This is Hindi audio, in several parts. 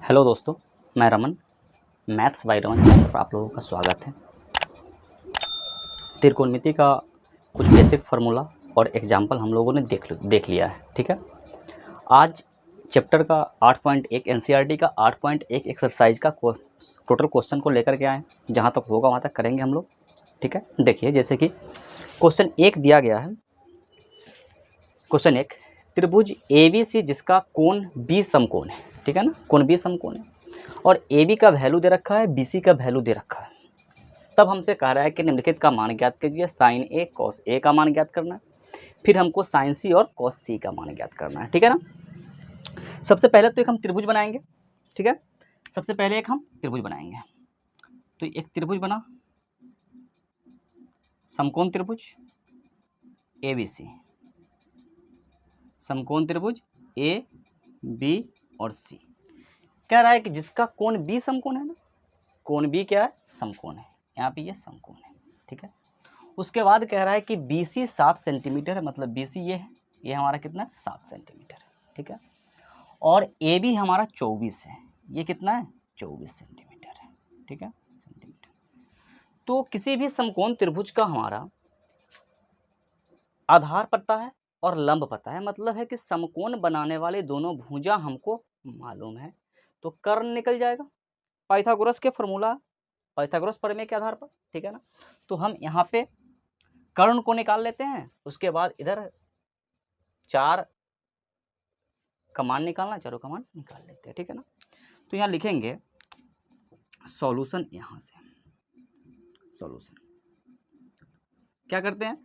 हेलो दोस्तों, मैं Raman, maths by Raman channel पर आप लोगों का स्वागत है। त्रिकोणमिति का कुछ बेसिक फार्मूला और एग्जाम्पल हम लोगों ने देख लिया है, ठीक है। आज चैप्टर का 8.1 एनसीईआरटी का 8.1 एक्सरसाइज का टोटल क्वेश्चन को लेकर के आए। जहाँ तक होगा वहाँ तक करेंगे हम लोग, ठीक है। देखिए, जैसे कि क्वेश्चन 1 दिया गया है। क्वेश्चन 1, त्रिभुज ABC जिसका कोण B समकोण है, ठीक है ना। कोण B समकोण है और AB का वैल्यू दे रखा है, BC का वैल्यू दे रखा है। तब हमसे कह रहा है कि निम्नलिखित का मान ज्ञात कीजिए। साइन A cos A का मान ज्ञात करना है, फिर हमको साइन C और cos C का मान ज्ञात करना है, ठीक है ना। सबसे पहले तो एक हम त्रिभुज बनाएंगे, ठीक है। सबसे पहले एक हम त्रिभुज बनाएंगे। तो एक त्रिभुज बना, समकोण त्रिभुज ABC, समकोण त्रिभुज A B और C। कह रहा है कि जिसका कोण B समकोण है ना, कोण B क्या है, समकोण है। यहाँ पे ये समकोण है, ठीक है। उसके बाद कह रहा है कि BC 7 सेंटीमीटर है, मतलब BC ये है, ये हमारा कितना है, 7 सेंटीमीटर है, ठीक है। और AB हमारा 24 है, ये कितना है, 24 सेंटीमीटर है, ठीक है, सेंटीमीटर। तो किसी भी समकोण त्रिभुज का हमारा आधार पता है और लंब पता है, मतलब है कि समकोण बनाने वाले दोनों भुजा हमको मालूम है, तो कर्ण निकल जाएगा। पाइथागोरस के फॉर्मूला, पाइथागोरस प्रमेय के आधार पर, ठीक है ना। तो हम यहाँ पे कर्ण को निकाल लेते हैं। उसके बाद इधर 4 का मान निकालना, चारों का मान निकाल लेते हैं, ठीक है ना। तो यहाँ लिखेंगे सॉल्यूशन। यहाँ से सॉल्यूशन क्या करते हैं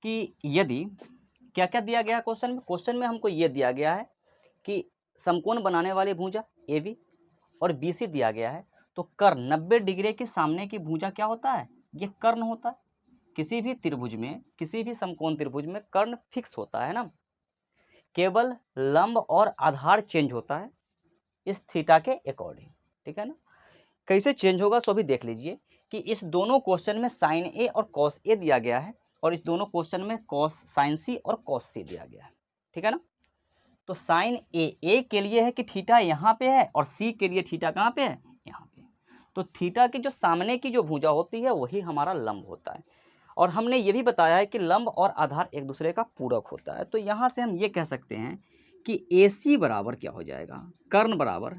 कि यदि क्या क्या दिया गया क्वेश्चन में, क्वेश्चन में हमको ये दिया गया है कि समकोण बनाने वाली भुजा AB और BC दिया गया है, तो कर्ण 90 डिग्री के सामने की भुजा क्या होता है, ये कर्ण होता है। किसी भी त्रिभुज में, किसी भी समकोण त्रिभुज में कर्ण फिक्स होता है ना, केवल लंब और आधार चेंज होता है इस थीटा के अकॉर्डिंग, ठीक है ना। कैसे चेंज होगा सो भी देख लीजिए कि इस दोनों क्वेश्चन में साइन A और कॉस A दिया गया है और इस दोनों क्वेश्चन में साइन C और कॉस C दिया गया है, ठीक है ना। तो साइन A के लिए है कि थीटा यहाँ पे है और C के लिए थीटा कहाँ पे है, यहाँ पे। तो थीटा की जो सामने की जो भुजा होती है वही हमारा लंब होता है। और हमने ये भी बताया है कि लंब और आधार एक दूसरे का पूरक होता है। तो यहाँ से हम ये कह सकते हैं कि AC बराबर क्या हो जाएगा, कर्ण बराबर,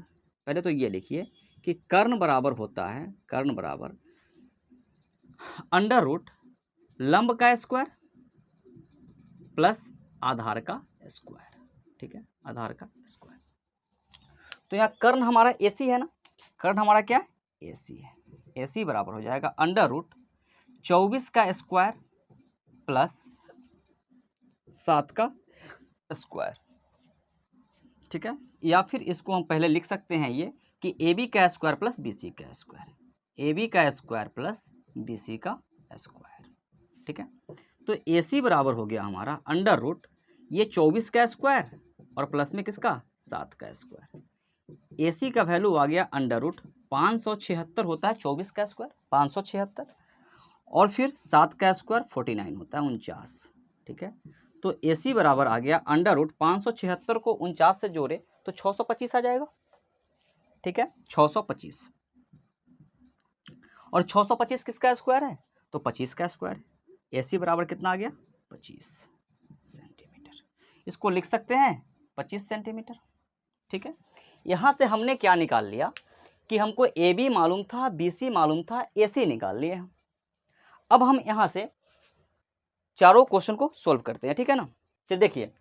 पहले तो ये लिखिए कि कर्ण बराबर होता है, कर्ण बराबर अंडर रूट लंब का स्क्वायर प्लस आधार का स्क्वायर, ठीक है, आधार का स्क्वायर। तो यहाँ कर्ण हमारा AC है ना, कर्ण हमारा क्या है, AC है। AC बराबर हो जाएगा अंडर रूट 24 का स्क्वायर प्लस 7 का स्क्वायर, ठीक है। या फिर इसको हम पहले लिख सकते हैं ये कि AB का स्क्वायर प्लस BC का स्क्वायर, AB का स्क्वायर प्लस BC का स्क्वायर, ठीक है। तो AC बराबर हो गया हमारा अंडर रूट ये 24 का स्क्वायर और प्लस में किसका, 7 का स्क्वायर। AC का वैल्यू आ गया अंडर रूट 576 होता है 24 का स्क्वायर 576, और फिर 7 का स्क्वायर 49 होता है 49, ठीक है। तो AC बराबर आ गया अंडर रूट 576 को 49 से जोड़े तो 625 आ जाएगा, ठीक है, 625। और 625 किसका स्क्वायर है, तो 25 का स्क्वायर है। AC बराबर कितना आ गया, 25 सेंटीमीटर। इसको लिख सकते हैं 25 सेंटीमीटर, ठीक है। यहाँ से हमने क्या निकाल लिया कि हमको AB मालूम था, BC मालूम था, AC निकाल लिए। अब हम यहाँ से चारों क्वेश्चन को सोल्व करते हैं, ठीक है ना। चलिए देखिए,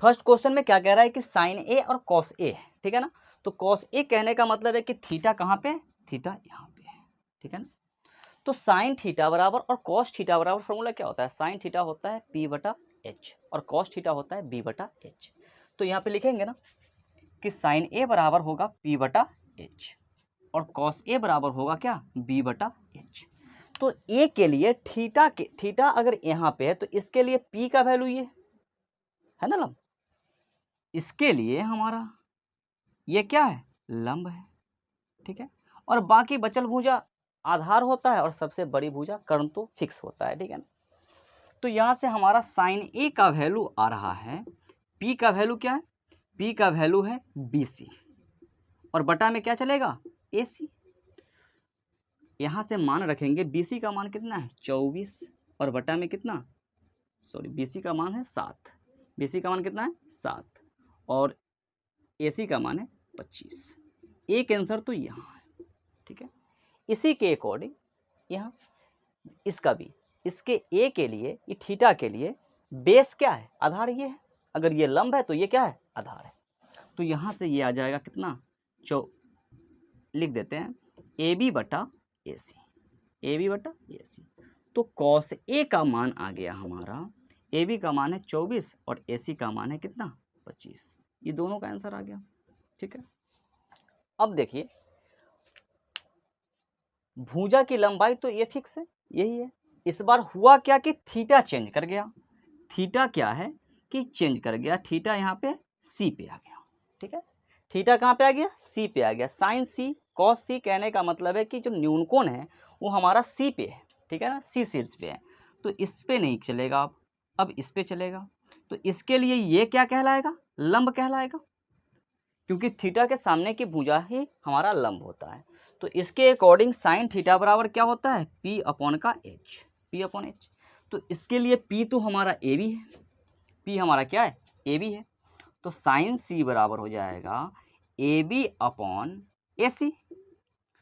फर्स्ट क्वेश्चन में क्या कह रहा है कि साइन A और कॉस A है, ठीक है ना। तो कॉस A कहने का मतलब है कि थीटा कहाँ पे है, थीटा यहाँ पे है, ठीक है ना। तो साइन थीटा बराबर और कॉस थीटा बराबर फॉर्मूला क्या होता है, साइन थीटा होता है P/H और कॉस थीटा होता है B/H। तो यहाँ पे लिखेंगे ना कि साइन A बराबर होगा P/H और कॉस A बराबर होगा क्या, B/H। तो A के लिए थीटा अगर यहाँ पे है तो इसके लिए P का वैल्यू ये है ना, लंब। इसके लिए हमारा ये क्या है, लंब है, ठीक है। और बाकी बचल भुजा आधार होता है और सबसे बड़ी भुजा कर्ण तो फिक्स होता है, ठीक है ना। तो यहाँ से हमारा साइन A का वैल्यू आ रहा है, P का वैल्यू क्या है, P का वैल्यू है BC, और बटा में क्या चलेगा, AC। यहाँ से मान रखेंगे, BC का मान कितना है 24 और बटा में कितना, सॉरी BC का मान है 7, BC का मान कितना है 7 और AC का मान है 25। एक आंसर तो यहाँ है, ठीक है। इसी के अकॉर्डिंग यहाँ इसका भी, इसके A के लिए, ये थीटा के लिए बेस क्या है, आधार ये है। अगर ये लंब है तो ये क्या है, आधार है। तो यहाँ से ये आ जाएगा कितना, लिख देते हैं AB बटा AC, AB बटा AC। तो cos A का मान आ गया हमारा, AB का मान है 24 और AC का मान है कितना 25। ये दोनों का आंसर आ गया, ठीक है। अब देखिए भुजा की लंबाई तो ये फिक्स है, यही है। इस बार हुआ क्या कि थीटा चेंज कर गया। थीटा क्या है कि चेंज कर गया, थीटा यहाँ पे C पे आ गया, ठीक है। थीटा कहाँ पे आ गया, C पे आ गया। साइन C कॉस C कहने का मतलब है कि जो न्यूनकोण है वो हमारा C पे है, ठीक है ना, C शीर्ष पे है। तो इस पे नहीं चलेगा, अब इस पे चलेगा। तो इसके लिए ये क्या कहलाएगा, लंब कहलाएगा, क्योंकि थीटा के सामने की भुजा ही हमारा लंब होता है। तो इसके अकॉर्डिंग साइन थीटा बराबर क्या होता है, P अपॉन का H, P अपॉन H। तो इसके लिए P तो हमारा AB है, P हमारा क्या है, AB है। तो साइन C बराबर हो जाएगा AB अपॉन AC,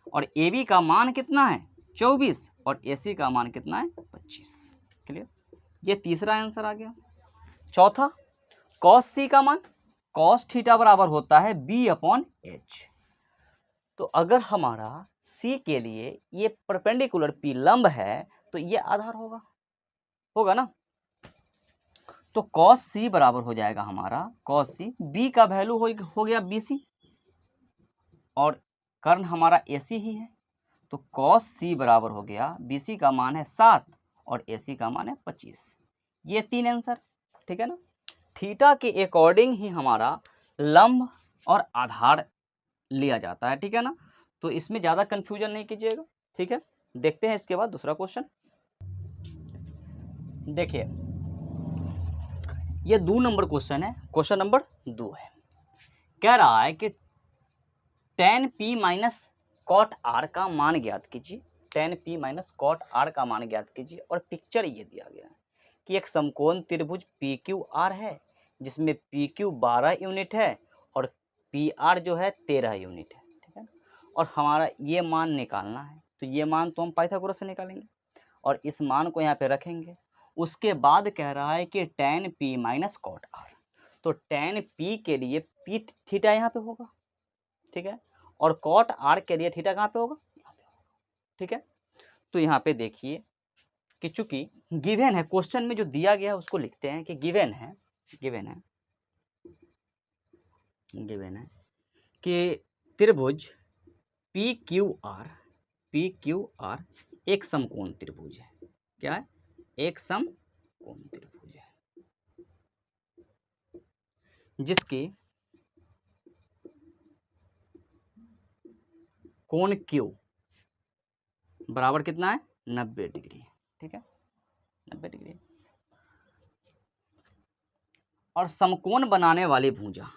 और AB का मान कितना है 24 और AC का मान कितना है 25। क्लियर, ये तीसरा आंसर आ गया। चौथा, cos C का मान, cos थीटा बराबर होता है B अपॉन H। तो अगर हमारा C के लिए ये परपेंडिकुलर P लंब है तो ये आधार होगा, होगा ना। तो cos C बराबर हो जाएगा हमारा, cos C, B का वैल्यू हो गया BC और कर्ण हमारा AC ही है। तो cos C बराबर हो गया, BC का मान है 7 और AC का मान है 25। ये तीन आंसर, ठीक है ना। थीटा के अकॉर्डिंग ही हमारा लंब और आधार लिया जाता है, ठीक है ना। तो इसमें ज़्यादा कंफ्यूजन नहीं कीजिएगा, ठीक है। देखते हैं इसके बाद दूसरा क्वेश्चन। देखिए ये 2 नंबर क्वेश्चन है, क्वेश्चन नंबर 2 है। कह रहा है कि tan P minus cot R का मान ज्ञात कीजिए, tan P minus cot R का मान ज्ञात कीजिए। और पिक्चर ये दिया गया है कि एक समकोण त्रिभुज PQR है जिसमें PQ 12 यूनिट है और PR जो है 13 यूनिट है, ठीक है। और हमारा ये मान निकालना है, तो ये मान तो हम पाइथागोरस से निकालेंगे और इस मान को यहाँ पे रखेंगे। उसके बाद कह रहा है कि tan P minus cot R, तो tan P के लिए P थीटा यहाँ पे होगा, ठीक है, और कॉट R के लिए थीटा कहाँ पे होगा, यहाँ पे होगा, ठीक है। तो यहाँ पे देखिए कि चूंकि गिवन है, क्वेश्चन में जो दिया गया है उसको लिखते हैं कि गिवन है कि त्रिभुज PQR एक समकोण त्रिभुज है। क्या है, एक समकोण त्रिभुज है जिसके कोण Q बराबर कितना है 90 डिग्री, ठीक है, 90 डिग्री। और समकोण बनाने वाली भुजा,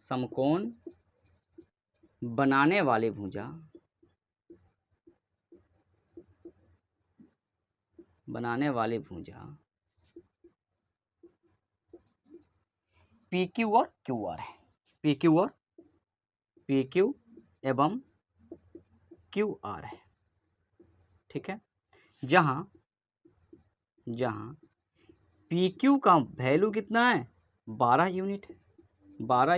समकोण बनाने वाली भुजा PQ और QR है, PQ एवं QR है, ठीक है। जहां PQ का वैल्यू कितना है 12 यूनिट है, 12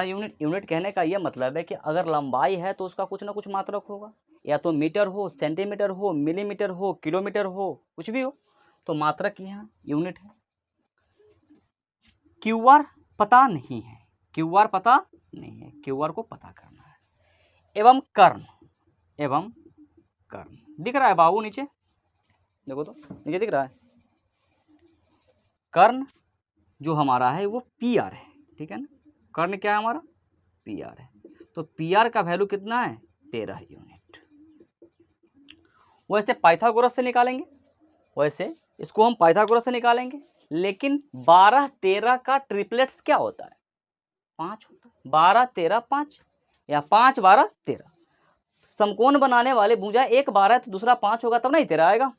यूनिट कहने का यह मतलब है कि अगर लंबाई है तो उसका कुछ ना कुछ मात्रक होगा, या तो मीटर हो, सेंटीमीटर हो, मिलीमीटर हो, किलोमीटर हो, कुछ भी हो, तो मात्रक यहाँ यूनिट है। QR पता नहीं है, QR को पता करना है। एवं कर्ण दिख रहा है बाबू नीचे, देखो तो नीचे दिख रहा है। कर्ण जो हमारा है वो PR है, ठीक है ना। कर्ण क्या है हमारा, PR है। तो PR का वैल्यू कितना है 13 यूनिट। वैसे पाइथागोरस से निकालेंगे, इसको हम पाइथागोरस से निकालेंगे, लेकिन 12 13 का ट्रिपलेट्स क्या होता है, 5 होता है। 12 13 5 या 5 12 13। समकोण बनाने वाले भुजा एक 12 है तो दूसरा 5 होगा तब नहीं 13 आएगा।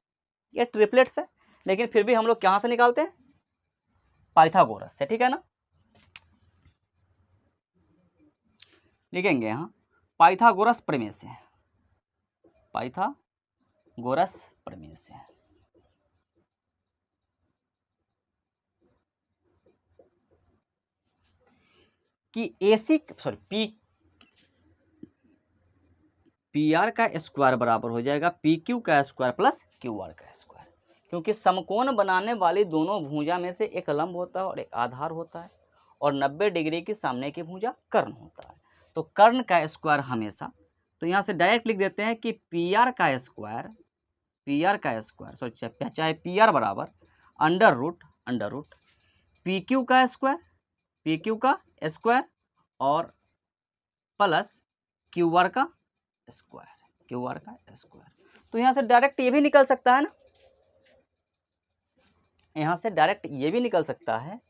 ये ट्रिपलेट्स है, लेकिन फिर भी हम लोग कहाँ से निकालते हैं? पाइथागोरस से, ठीक है ना। लिखेंगे यहाँ पाइथागोरस प्रमेय से, पाइथागोरस प्रमेय से। कि एसी सॉरी पी आर का स्क्वायर बराबर हो जाएगा पी क्यू का स्क्वायर प्लस क्यू आर का स्क्वायर, क्योंकि समकोण बनाने वाली दोनों भुजा में से एक लंब होता है और एक आधार होता है, और 90 डिग्री की सामने की भुजा कर्ण होता है। तो कर्ण का स्क्वायर हमेशा, तो यहाँ से डायरेक्ट लिख देते हैं कि पी आर का स्क्वायर सॉरी चाहे पी आर बराबर अंडर रूट पी क्यू का स्क्वायर और प्लस क्यू आर का स्क्वायर। तो यहाँ से डायरेक्ट ये भी निकल सकता है ना, यहाँ से डायरेक्ट ये भी निकल सकता है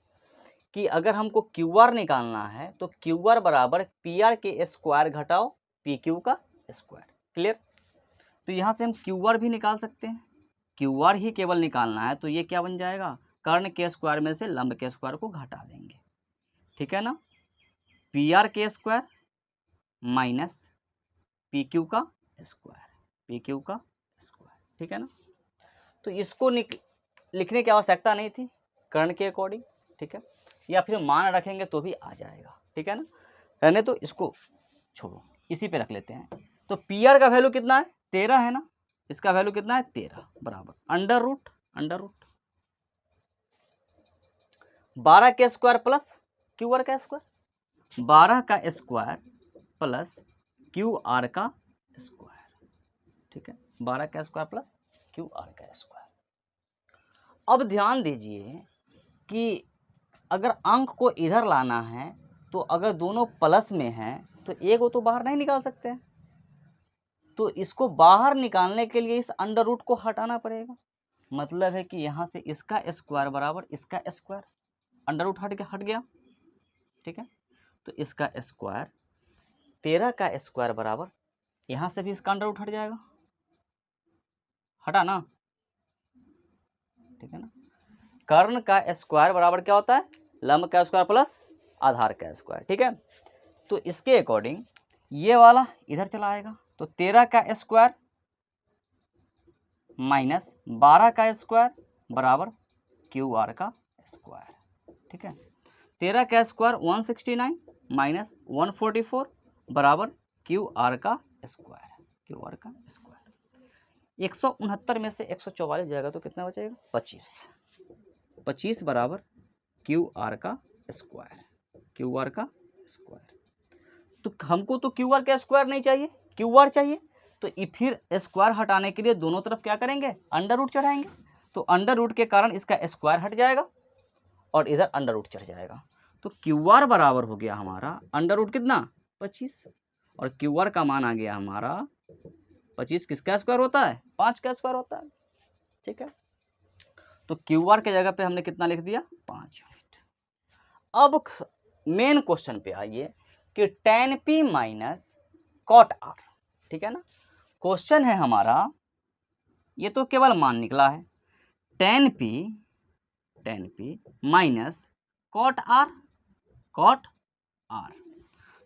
कि अगर हमको क्यू आर निकालना है तो क्यू आर बराबर पी आर के स्क्वायर घटाओ पी क्यू का स्क्वायर। क्लियर? तो यहाँ से हम क्यू आर भी निकाल सकते हैं, क्यू आर ही केवल निकालना है तो ये क्या बन जाएगा? कर्ण के स्क्वायर में से लंब के स्क्वायर को घटा देंगे, ठीक है ना। पी आर के स्क्वायर माइनस पी क्यू का स्क्वायर, ठीक है ना। तो इसको लिखने की आवश्यकता नहीं थी कर्ण के अकॉर्डिंग, ठीक है, या फिर मान रखेंगे तो भी आ जाएगा, ठीक है ना। रहने तो इसको छोड़ो, इसी पे रख लेते हैं। तो पी आर का वैल्यू कितना है? 13 है ना, इसका वैल्यू कितना है? 13 बराबर अंडर रूट 12 के स्क्वायर प्लस क्यू आर का स्क्वायर, 12 का स्क्वायर प्लस क्यू आर का स्क्वायर, ठीक है, 12 का स्क्वायर प्लस क्यू आर का स्क्वायर। अब ध्यान दीजिए कि अगर अंक को इधर लाना है तो अगर दोनों प्लस में हैं तो एक को तो बाहर नहीं निकाल सकते हैं, तो इसको बाहर निकालने के लिए इस अंडर रूट को हटाना पड़ेगा। मतलब है कि यहाँ से इसका स्क्वायर बराबर इसका स्क्वायर, अंडर रूट हट गया, ठीक है। तो इसका स्क्वायर 13 का स्क्वायर बराबर यहाँ से भी इसका अंडर रूट हट जाएगा, हटा ना, ठीक है ना। कर्ण का स्क्वायर बराबर क्या होता है? लंब का स्क्वायर प्लस आधार का स्क्वायर, ठीक है। तो इसके अकॉर्डिंग ये वाला इधर चला आएगा, तो 13 का स्क्वायर माइनस 12 का स्क्वायर बराबर क्यू आर का स्क्वायर, ठीक है। 13 का स्क्वायर 169 माइनस 144 बराबर क्यू आर का स्क्वायर। 169 में से 144 जाएगा तो कितना बचेगा? 25 बराबर क्यू आर का स्क्वायर। तो हमको तो क्यू आर का स्क्वायर नहीं चाहिए, क्यू आर चाहिए, तो फिर स्क्वायर हटाने के लिए दोनों तरफ क्या करेंगे? अंडर रूट चढ़ाएंगे। तो अंडर रूट के कारण इसका स्क्वायर हट जाएगा और इधर अंडर रूट चढ़ जाएगा, तो क्यू आर बराबर हो गया हमारा अंडर रूट कितना? 25, और क्यू आर का मान आ गया हमारा 25 किसका स्क्वायर होता है? 5 का स्क्वायर होता है, ठीक है। तो क्यू आर के जगह पे हमने कितना लिख दिया? 5 यूनिट। अब मेन क्वेश्चन पे आइए कि tan p minus cot r, ठीक है ना। क्वेश्चन है हमारा, ये तो केवल मान निकला है, tan p minus cot r,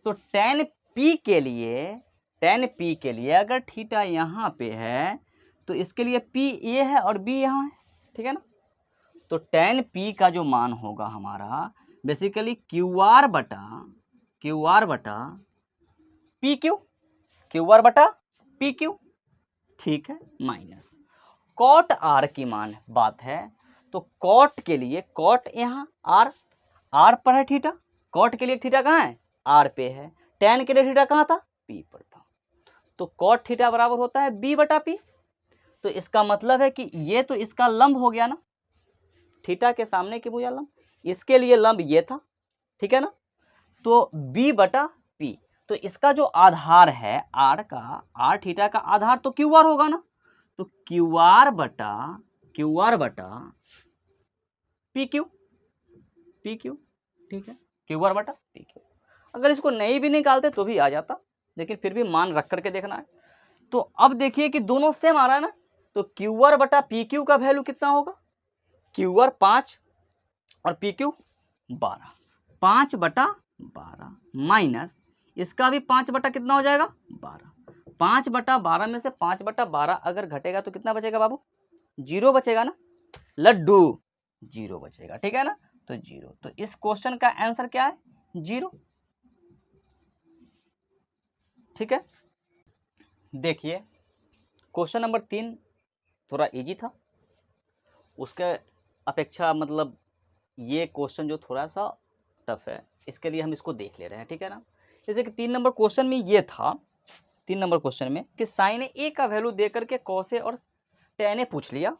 तो tan p के लिए अगर थीटा यहाँ पे है तो इसके लिए p ये है और b यहाँ है, ठीक है ना। तो tan p का जो मान होगा हमारा बेसिकली क्यू आर बटा पी क्यू, ठीक है, माइनस कॉट आर की मान बात है, तो कॉट के लिए कॉट यहाँ आर पर है थीटा, कॉट के लिए थीटा कहाँ है? आर पे है, टैन के लिए थीटा कहाँ था? पी पर था, तो कॉट थीटा बराबर होता है बी बटा पी। तो इसका मतलब है कि ये तो इसका लंब हो गया ना, थीटा के सामने की भुजा लंब, इसके लिए लंब ये था, ठीक है ना। तो b बटा p, तो इसका जो आधार है आर थीटा का आधार तो क्यू आर होगा ना, तो क्यू आर बटा पी क्यू, ठीक है, क्यू आर बटा पी क्यू। अगर इसको नहीं भी निकालते तो भी आ जाता, लेकिन फिर भी मान रख करके देखना है। तो अब देखिए कि दोनों सेम आ रहा है ना, तो क्यू आर बटा पी क्यू का वैल्यू कितना होगा, क्यू आर 5 और पी क्यू 12, 5/12 माइनस इसका भी 5 बटा कितना हो जाएगा 12, 5/12 में से 5/12 अगर घटेगा तो कितना बचेगा बाबू, 0 बचेगा ना, लड्डू 0 बचेगा, ठीक है ना, तो 0। तो इस क्वेश्चन का आंसर क्या है, 0। ठीक है, देखिए क्वेश्चन नंबर 3 थोड़ा इजी था, उसके अपेक्षा मतलब ये क्वेश्चन जो थोड़ा सा टफ है, इसके लिए हम इसको देख ले रहे हैं, ठीक है ना। जैसे कि 3 नंबर क्वेश्चन में ये था, 3 नंबर क्वेश्चन में कि साइन ए का वैल्यू दे करके कॉस ए और टेन ए पूछ लिया,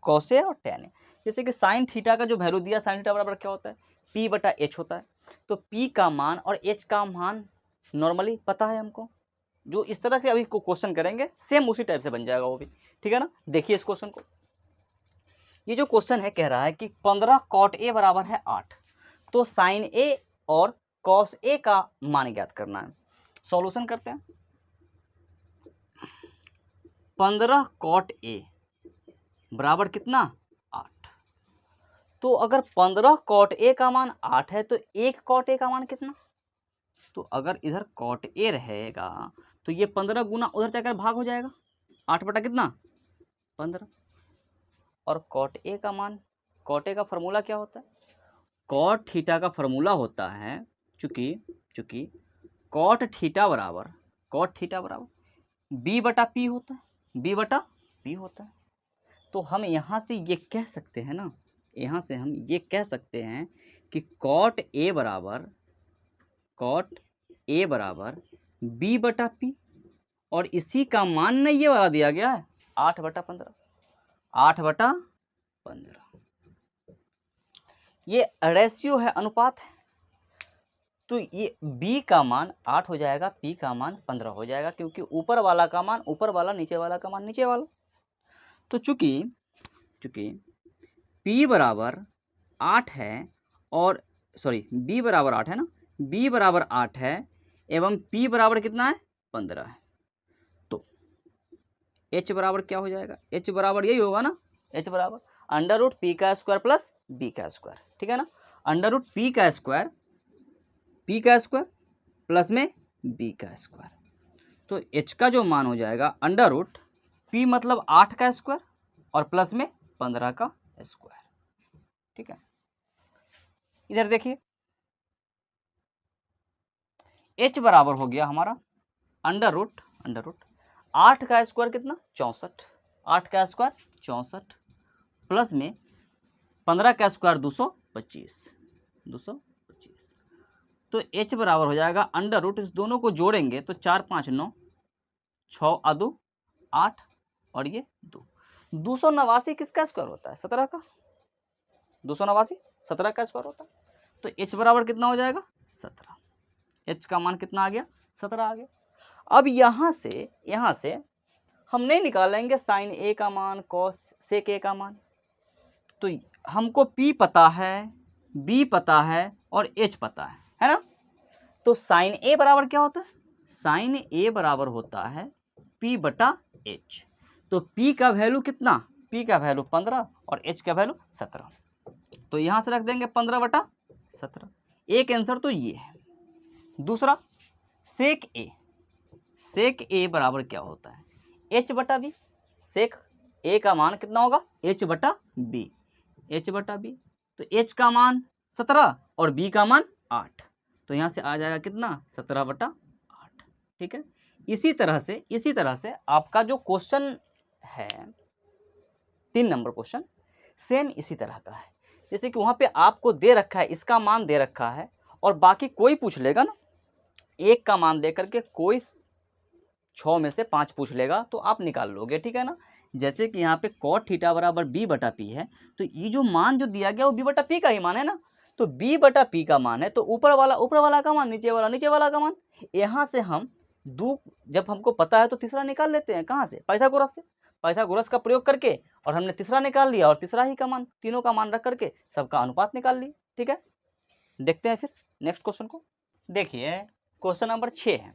कॉस ए और टेन ए। जैसे कि साइन थीटा का जो वैल्यू दिया, साइन थीटा बराबर क्या होता है, पी बटा एच होता है। तो पी का मान और एच का मान नॉर्मली पता है हमको, जो इस तरह के अभी क्वेश्चन करेंगे सेम उसी टाइप से बन जाएगा वो भी, ठीक है ना। देखिए इस क्वेश्चन को, ये जो क्वेश्चन है कह रहा है कि 15 कॉट ए बराबर है 8, तो साइन ए और कॉस ए का मान ज्ञात करना है। सॉल्यूशन करते हैं, 15 कॉट ए बराबर कितना 8, तो अगर 15 कॉट ए का मान 8 है तो 1 कॉट ए का मान कितना, तो अगर इधर कॉट ए रहेगा तो ये 15 गुना उधर जाकर भाग हो जाएगा, 8 बटा कितना 15, और कॉट ए का मान, कॉट ए का फॉर्मूला क्या होता है, कॉट थीटा का फॉर्मूला होता है, चूंकि कॉट थीटा बराबर बी बटा पी होता है, बी बटा पी होता है। तो हम यहाँ से ये कह सकते हैं ना, यहाँ से हम ये कह सकते हैं कि कॉट ए बराबर बी बटा पी, और इसी का मान नहीं ये वाला दिया गया है 8/15, 8/15, ये रेशियो है, अनुपात है। तो ये b का मान 8 हो जाएगा, p का मान 15 हो जाएगा, क्योंकि ऊपर वाला का मान ऊपर वाला, नीचे वाला का मान नीचे वाला। तो चूंकि p बराबर 8 है और b बराबर 8 है ना, b बराबर 8 है एवं p बराबर कितना है 15 है, तो h बराबर क्या हो जाएगा, h बराबर यही होगा ना, h बराबर √p का स्क्वायर प्लस b का स्क्वायर, ठीक है ना, √p का स्क्वायर प्लस में b का स्क्वायर। तो h का जो मान हो जाएगा √p मतलब 8 का स्क्वायर और प्लस में 15 का स्क्वायर, ठीक है। इधर देखिए h बराबर हो गया हमारा अंडर रूट 8 का स्क्वायर कितना 64, 8 का स्क्वायर 64 प्लस में 15 का स्क्वायर 225, तो h बराबर हो जाएगा अंडर रूट, इस दोनों को जोड़ेंगे तो 4 5 9, 6 और 2 8 और ये 2, 289 किसका स्क्वायर होता है 17 का, 289 17 का स्क्वायर होता है। तो h बराबर कितना हो जाएगा 17, h का मान कितना आ गया 17 आ गया। अब यहाँ से हम नहीं निकालेंगे साइन a का मान, कॉस सेक a का मान, तो हमको p पता है, b पता है और h पता है ना। तो साइन a बराबर क्या होता है, साइन a बराबर होता है p बटा h। तो p का वैल्यू कितना, p का वैल्यू 15 और h का वैल्यू 17, तो यहाँ से रख देंगे 15/17। एक आंसर तो ये है। दूसरा सेक a बराबर क्या होता है h बटा b, सेक a का मान कितना होगा h बटा b, तो h का मान 17 और b का मान 8, तो यहाँ से आ जाएगा कितना 17/8, ठीक है। इसी तरह से आपका जो क्वेश्चन है 3 नंबर क्वेश्चन सेम इसी तरह का है। जैसे कि वहाँ पे आपको दे रखा है, इसका मान दे रखा है और बाकी कोई पूछ लेगा ना, एक का मान दे करके कोई 6 में से 5 पूछ लेगा तो आप निकाल लोगे, ठीक है ना। जैसे कि यहाँ पे कॉट थीटा बराबर b बटा पी है, तो ये जो मान जो दिया गया वो b बटा पी का ही मान है ना, तो b बटा पी का मान है, तो ऊपर वाला का मान, नीचे वाला का मान। यहाँ से हम जब हमको पता है तो तीसरा निकाल लेते हैं, कहाँ से, पाइथागोरस का प्रयोग करके, और हमने तीसरा निकाल लिया और तीसरा ही का मान, तीनों का मान रख करके सबका अनुपात निकाल लिया, ठीक है। देखते हैं फिर नेक्स्ट क्वेश्चन को। देखिए क्वेश्चन नंबर 6 है,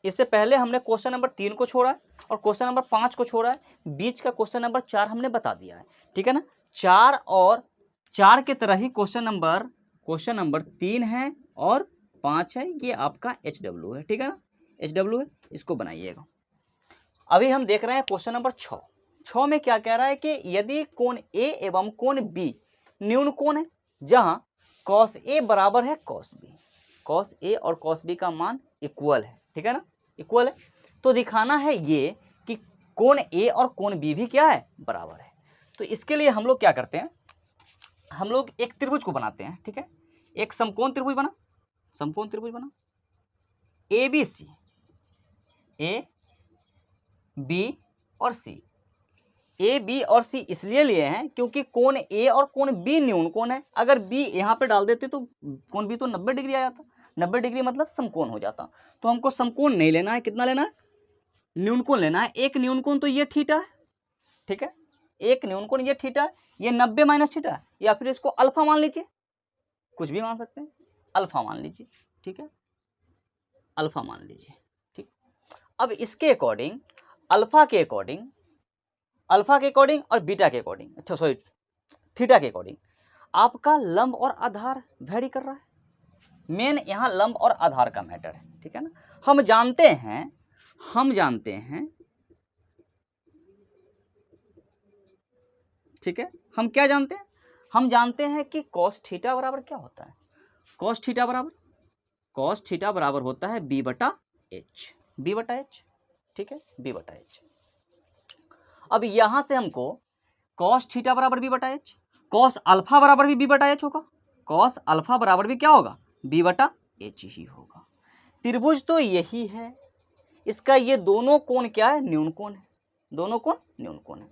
इससे पहले हमने क्वेश्चन नंबर 3 को छोड़ा है और क्वेश्चन नंबर 5 को छोड़ा है, बीच का क्वेश्चन नंबर 4 हमने बता दिया है, ठीक है ना। 4 और 4 के तरह ही क्वेश्चन नंबर 3 है और 5 है, ये आपका HW है, ठीक है ना, HW है, इसको बनाइएगा। अभी हम देख रहे हैं क्वेश्चन नंबर 6 में क्या कह रहा है कि यदि कोण A एवं कोण B न्यून कोण है, जहां cos A बराबर है cos B, cos A और cos B का मान इक्वल है, ठीक है ना, इक्वल है, तो दिखाना है ये कि कोण A और कोण B भी क्या है, बराबर है। तो इसके लिए हम लोग क्या करते हैं, हम लोग एक त्रिभुज को बनाते हैं, ठीक है, एक समकोण त्रिभुज बना, समकोण त्रिभुज बना ABC, A B और C, ए बी और सी इसलिए लिए हैं क्योंकि कोण ए और कोण बी न्यून कोण है। अगर बी यहाँ पे डाल देते तो कोण बी तो 90 डिग्री आ जाता, 90 डिग्री मतलब समकोण हो जाता। तो हमको समकोण नहीं लेना है, कितना लेना है, न्यून कोण लेना है। एक न्यून कोण तो ये थीटा है, ठीक है, एक न्यून कोण ये थीटा है, ये 90 माइनस थीटा है, या फिर इसको अल्फा मान लीजिए, कुछ भी मान सकते हैं, अल्फा मान लीजिए, ठीक है, अल्फा मान लीजिए, ठीक। अब इसके अकॉर्डिंग अल्फा के अकॉर्डिंग और बीटा के अकॉर्डिंग, अच्छा सॉरी थीटा के अकॉर्डिंग आपका लंब और आधार वेरी कर रहा है। मेन यहाँ लंब और आधार का मैटर है, ठीक है ना। हम जानते हैं, ठीक है, हम क्या जानते हैं, हम जानते हैं कि cos थीटा बराबर क्या होता है, cos थीटा बराबर होता है b बटा h, ठीक है, b बटा h। अब यहां से हमको cos थीटा बराबर b बटा h, cos अल्फा बराबर भी b बटा h होगा, cos अल्फा बराबर भी क्या होगा, b बटा h ही होगा। त्रिभुज तो यही है, इसका ये दोनों कोण क्या है, न्यून कोण है, दोनों कोण न्यून कोण है।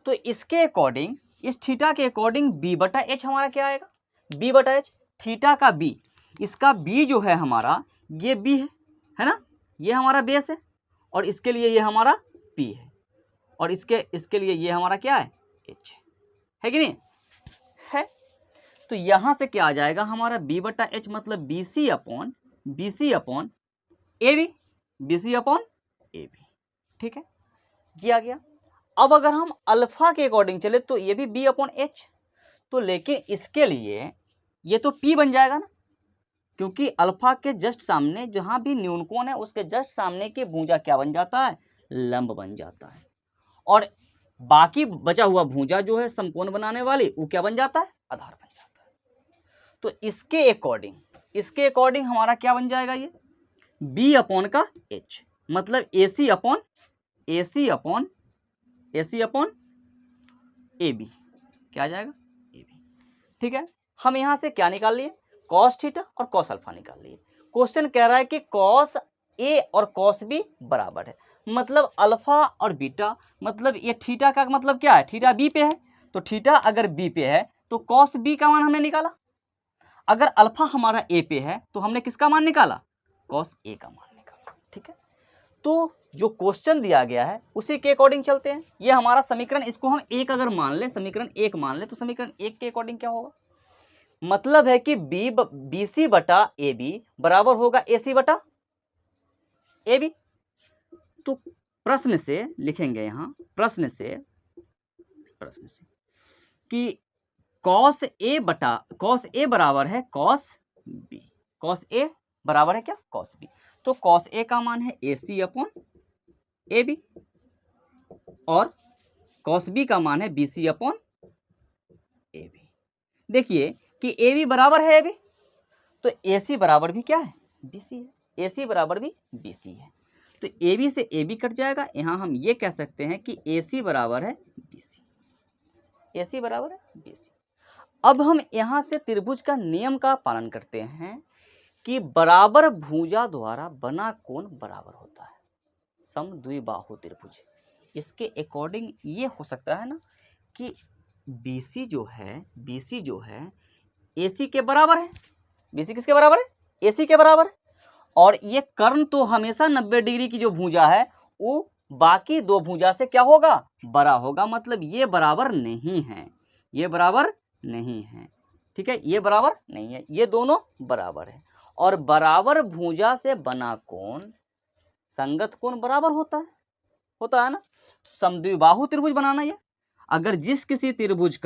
तो इसके अकॉर्डिंग, इस थीटा के अकॉर्डिंग b बटा h हमारा क्या आएगा, b बटा h, थीटा का b, इसका b जो है हमारा ये b है ना, ये हमारा बेस है, और इसके लिए ये हमारा p है, और इसके लिए ये हमारा क्या है, h है कि नहीं है। तो यहां से क्या आ जाएगा हमारा b बटा h मतलब BC अपॉन AB, ठीक है, ये आ गया। अब अगर हम अल्फा के अकॉर्डिंग चले तो ये भी b अपॉन h, तो लेकिन इसके लिए ये तो p बन जाएगा ना, क्योंकि अल्फा के जस्ट सामने जहां भी न्यून कोण है उसके जस्ट सामने की भुजा क्या बन जाता है, लंब बन जाता है, और बाकी बचा हुआ भुजा जो है समकोण बनाने वाली वो क्या बन जाता है, आधार बन जाता है। तो इसके अकॉर्डिंग हमारा क्या बन जाएगा, ये b अपॉन का h मतलब AC अपॉन AB, क्या आ जाएगा, AB, ठीक है। हम यहां से क्या निकाल लिए, cos थीटा और cos अल्फा निकाल लिए। क्वेश्चन कह रहा है कि cos A और cos B बराबर है, मतलब अल्फा और बीटा, मतलब ये थीटा का मतलब क्या है, थीटा B पे है, तो थीटा अगर B पे है तो cos B का मान हमने निकाला, अगर अल्फा हमारा A पे है तो हमने किसका मान निकाला, cos A का मान निकाला, ठीक है। तो जो क्वेश्चन दिया गया है उसी के अकॉर्डिंग चलते हैं। ये हमारा समीकरण, इसको हम एक अगर मान ले, समीकरण 1 मान ले, तो समीकरण 1 के अकॉर्डिंग क्या होगा, मतलब है कि BC बटा AB बराबर होगा AC बटा AB। तो प्रश्न से लिखेंगे यहाँ, प्रश्न से कि cos A बराबर है cos B, cos A बराबर है क्या, cos B, तो cos A का मान है AC अपॉन AB और cos B का मान है BC अपॉन AB। देखिए कि AB बराबर है AB, तो AC बराबर भी क्या है, BC है, AC बराबर भी BC है, तो AB से AB कट जाएगा, यहाँ हम ये कह सकते हैं कि AC बराबर है BC, AC बराबर है BC। अब हम यहाँ से त्रिभुज का नियम का पालन करते हैं कि बराबर भुजा द्वारा बना कोण बराबर होता है, समद्विबाहु त्रिभुज। इसके अकॉर्डिंग ये हो सकता है ना कि BC जो है AC के बराबर है, BC किसके बराबर है, AC के बराबर है, और ये कर्ण तो हमेशा 90 डिग्री की जो भुजा है वो बाकी दो भुजा से क्या होगा, बड़ा होगा, मतलब ये बराबर नहीं है, ये बराबर नहीं है, ठीक है, ये बराबर नहीं है, ये दोनों बराबर है। और बराबर भुजा से बना कोण संगत कोण बराबर होता है ना। समद्विबाहु त्रिभुज बनाना है। अगर जिस किसी त्रिभुज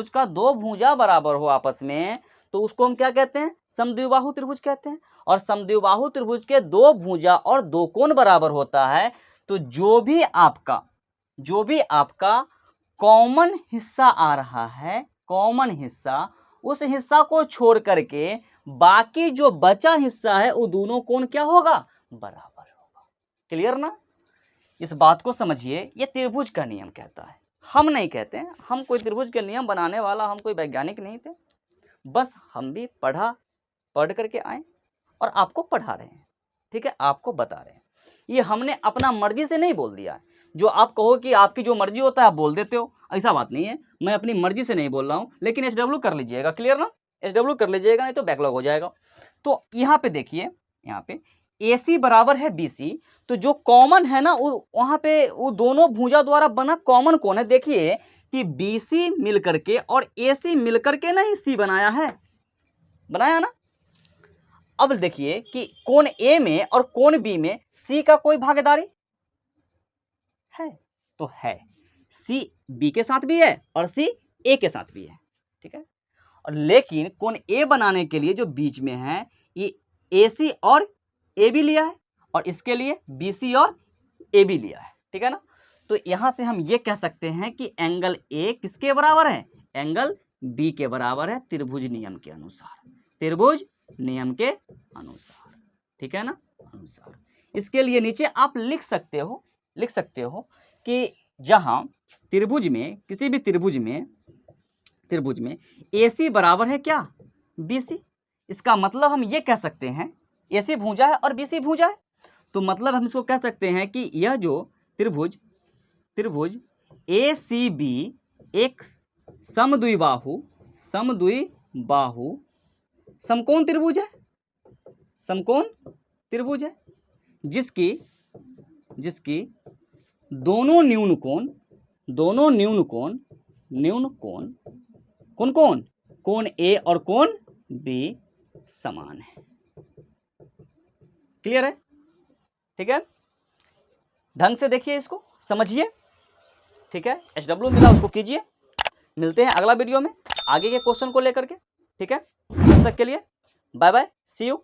का दो भुजा बराबर हो आपस में तो उसको हम क्या कहते हैं, समद्विबाहु त्रिभुज कहते हैं। और समद्विबाहु त्रिभुज के दो भुजा और दो कोण बराबर होता है तो जो भी आपका कॉमन हिस्सा आ रहा है, कॉमन हिस्सा, उस हिस्सा को छोड़ करके बाकी जो बचा हिस्सा है वो दोनों कोण क्या होगा, बराबर होगा। क्लियर ना। इस बात को समझिए, ये त्रिभुज का नियम कहता है, हम नहीं कहते हैं। हम कोई त्रिभुज के नियम बनाने वाला, हम कोई वैज्ञानिक नहीं थे, बस हम भी पढ़ करके आए और आपको पढ़ा रहे हैं, ठीक है, आपको बता रहे हैं। ये हमने अपना मर्जी से नहीं बोल दिया है। जो आप कहो कि आपकी जो मर्जी होता है आप बोल देते हो, ऐसा बात नहीं है। मैं अपनी मर्जी से नहीं बोल रहा हूं, लेकिन SW कर लीजिएगा। क्लियर ना, SW कर लीजिएगा, नहीं तो बैकलॉग हो जाएगा। तो यहाँ पे देखिए, यहाँ पे AC बराबर है BC, तो जो कॉमन है ना वहां पे वो दोनों भुजा द्वारा बना कॉमन कौन है। देखिए कि BC मिलकर के और AC मिलकर के नहीं C बनाया ना। अब देखिए कि कोण A में और कोण B में C का कोई भागीदारी है तो है, C B के साथ भी है और C A के साथ भी है, ठीक है। और लेकिन कोण A बनाने के लिए जो बीच में है ये AC और AB लिया है और इसके लिए BC और AB लिया है, ठीक है ना। तो यहां से हम ये कह सकते हैं कि एंगल A किसके बराबर है, एंगल B के बराबर है, त्रिभुज नियम के अनुसार, त्रिभुज नियम के अनुसार, ठीक है ना, अनुसार। इसके लिए नीचे आप लिख सकते हो कि जहां त्रिभुज में, किसी भी त्रिभुज में AC बराबर है क्या, BC। इसका मतलब हम ये कह सकते हैं AC भुजा है और BC भुजा है, तो मतलब हम इसको कह सकते हैं कि यह जो त्रिभुज ACB एक समद्विबाहु समकोण त्रिभुज है, जिसकी दोनों न्यून कोण कोण A और कोण B समान है। क्लियर है, ठीक है। ढंग से देखिए, इसको समझिए, ठीक है। SW मिला उसको कीजिए। मिलते हैं अगला वीडियो में आगे के क्वेश्चन को लेकर के, ठीक है। तब तक के लिए बाय बाय, सी यू।